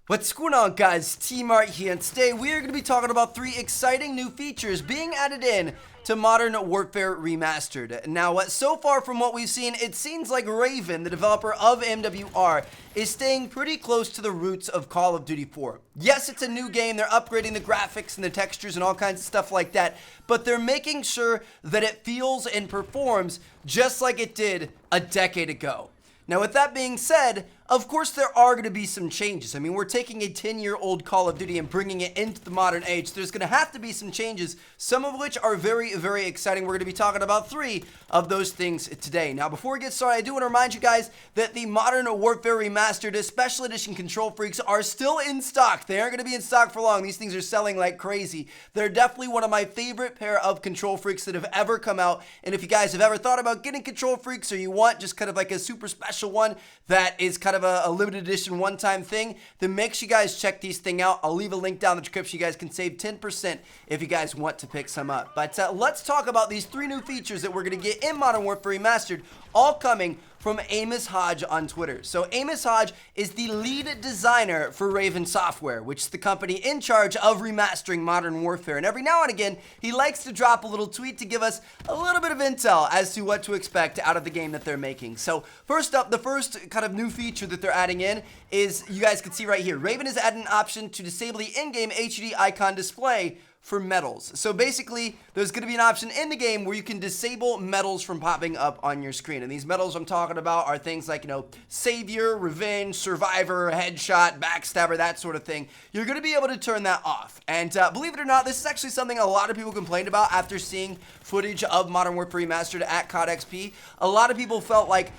What's going on, guys? T-Mart here, and today we are going to be talking about 3 exciting new features being added in to Modern Warfare Remastered. Now, so far from what we've seen, it seems like Raven, the developer of MWR, is staying pretty close to the roots of Call of Duty 4. Yes, it's a new game, they're upgrading the graphics and the textures and all kinds of stuff like that, but they're making sure that it feels and performs just like it did a decade ago. Now, with that being said, of course there are going to be some changes. I mean, we're taking a 10-year-old Call of Duty and bringing it into the modern age. There's going to have to be some changes, some of which are very, very exciting. We're going to be talking about 3 of those things today. Now, before we get started, I do want to remind you guys that the Modern Warfare Remastered Special Edition Control Freaks are still in stock. They aren't going to be in stock for long. These things are selling like crazy. They're definitely one of my favorite pair of Control Freaks that have ever come out. And if you guys have ever thought about getting Control Freaks, or you want just kind of like a super special one that is kind of a limited edition one-time thing, then make sure you guys check these things out. I'll leave a link down in the description. You guys can save 10% if you guys want to pick some up. But let's talk about these 3 new features that we're going to get in Modern Warfare Remastered, all coming from Amos Hodge on Twitter. So Amos Hodge is the lead designer for Raven Software, which is the company in charge of remastering Modern Warfare. And every now and again, he likes to drop a little tweet to give us a little bit of intel as to what to expect out of the game that they're making. So first up, the first kind of new feature that they're adding in is, you guys can see right here, Raven has added an option to disable the in-game HUD icon display for medals. So basically, there's going to be an option in the game where you can disable medals from popping up on your screen. And these medals I'm talking about are things like, Savior, Revenge, Survivor, Headshot, Backstabber, that sort of thing. You're going to be able to turn that off. And believe it or not, this is actually something a lot of people complained about after seeing footage of Modern Warfare Remastered at COD XP. A lot of people felt like,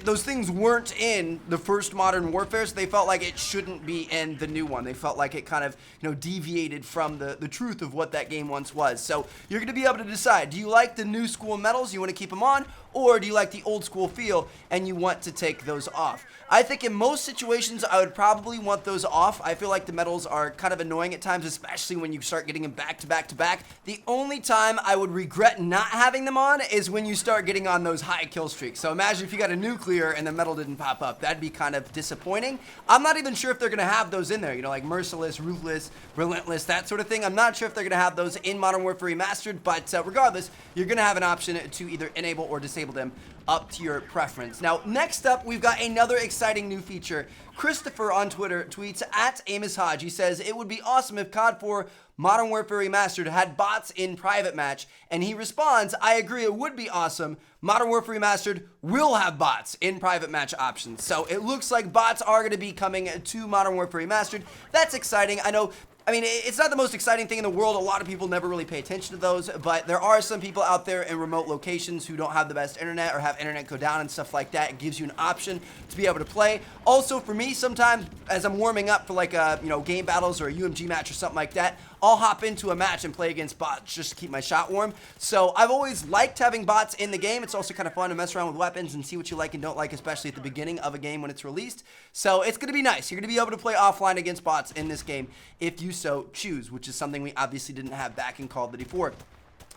those things weren't in the first Modern Warfare, so they felt like it shouldn't be in the new one. They felt like it kind of, deviated from the truth of what that game once was. So you're going to be able to decide, do you like the new school medals, you want to keep them on, or do you like the old school feel and you want to take those off? I think in most situations, I would probably want those off. I feel like the medals are kind of annoying at times, especially when you start getting them back to back to back. The only time I would regret not having them on is when you start getting on those high kill streaks. So imagine if you got a nuclear and the medal didn't pop up. That'd be kind of disappointing. I'm not even sure if they're going to have those in there, like merciless, ruthless, relentless, that sort of thing. I'm not sure if they're going to have those in Modern Warfare Remastered, but regardless, you're going to have an option to either enable or disable them, up to your preference. Now, next up, we've got another exciting new feature. Christopher on Twitter tweets at Amos Hodge. He says, it would be awesome if COD 4 Modern Warfare Remastered had bots in private match. And he responds, I agree, it would be awesome. Modern Warfare Remastered will have bots in private match options. So it looks like bots are going to be coming to Modern Warfare Remastered. That's exciting. I know, it's not the most exciting thing in the world. A lot of people never really pay attention to those, but there are some people out there in remote locations who don't have the best internet or have internet go down and stuff like that. It gives you an option to be able to play. Also, for me, sometimes as I'm warming up for like a, game battles or a UMG match or something like that, I'll hop into a match and play against bots just to keep my shot warm. So I've always liked having bots in the game. It's also kind of fun to mess around with weapons and see what you like and don't like, especially at the beginning of a game when it's released. So it's going to be nice. You're going to be able to play offline against bots in this game if you so choose, which is something we obviously didn't have back in Call of Duty 4.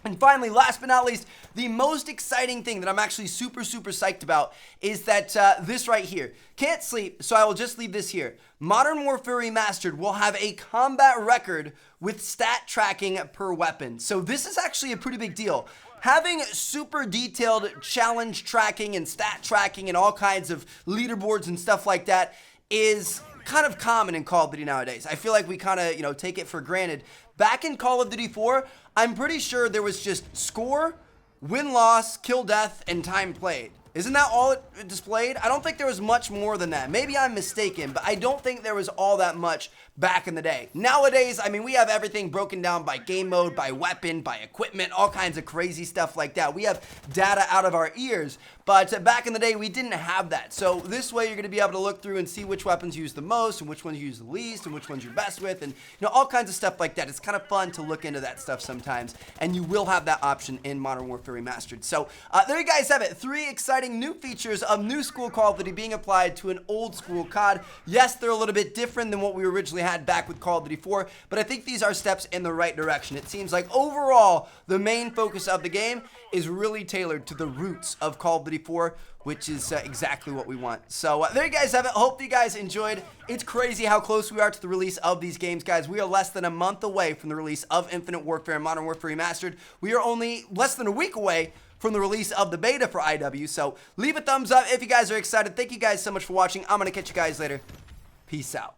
And finally, last but not least, the most exciting thing that I'm actually super, super psyched about is that this right here. Can't sleep, so I will just leave this here. Modern Warfare Remastered will have a combat record with stat tracking per weapon. So this is actually a pretty big deal. Having super detailed challenge tracking and stat tracking and all kinds of leaderboards and stuff like that is kind of common in Call of Duty nowadays. I feel like we kind of, take it for granted. Back in Call of Duty 4, I'm pretty sure there was just score, win-loss, kill-death, and time played. Isn't that all it displayed? I don't think there was much more than that. Maybe I'm mistaken, but I don't think there was all that much back in the day. Nowadays, we have everything broken down by game mode, by weapon, by equipment, all kinds of crazy stuff like that. We have data out of our ears, but back in the day, we didn't have that. So this way, you're going to be able to look through and see which weapons you use the most and which ones you use the least and which ones you're best with and all kinds of stuff like that. It's kind of fun to look into that stuff sometimes, and you will have that option in Modern Warfare Remastered. So there you guys have it. 3 exciting new features of new school Call of Duty being applied to an old school COD. Yes, they're a little bit different than what we originally had back with Call of Duty 4, but I think these are steps in the right direction. It seems like overall, the main focus of the game is really tailored to the roots of Call of Duty 4, which is exactly what we want. So there you guys have it. Hope you guys enjoyed. It's crazy how close we are to the release of these games, guys. We are less than a month away from the release of Infinite Warfare and Modern Warfare Remastered. We are only less than a week away from the release of the beta for IW. So leave a thumbs up if you guys are excited. Thank you guys so much for watching. I'm going to catch you guys later. Peace out.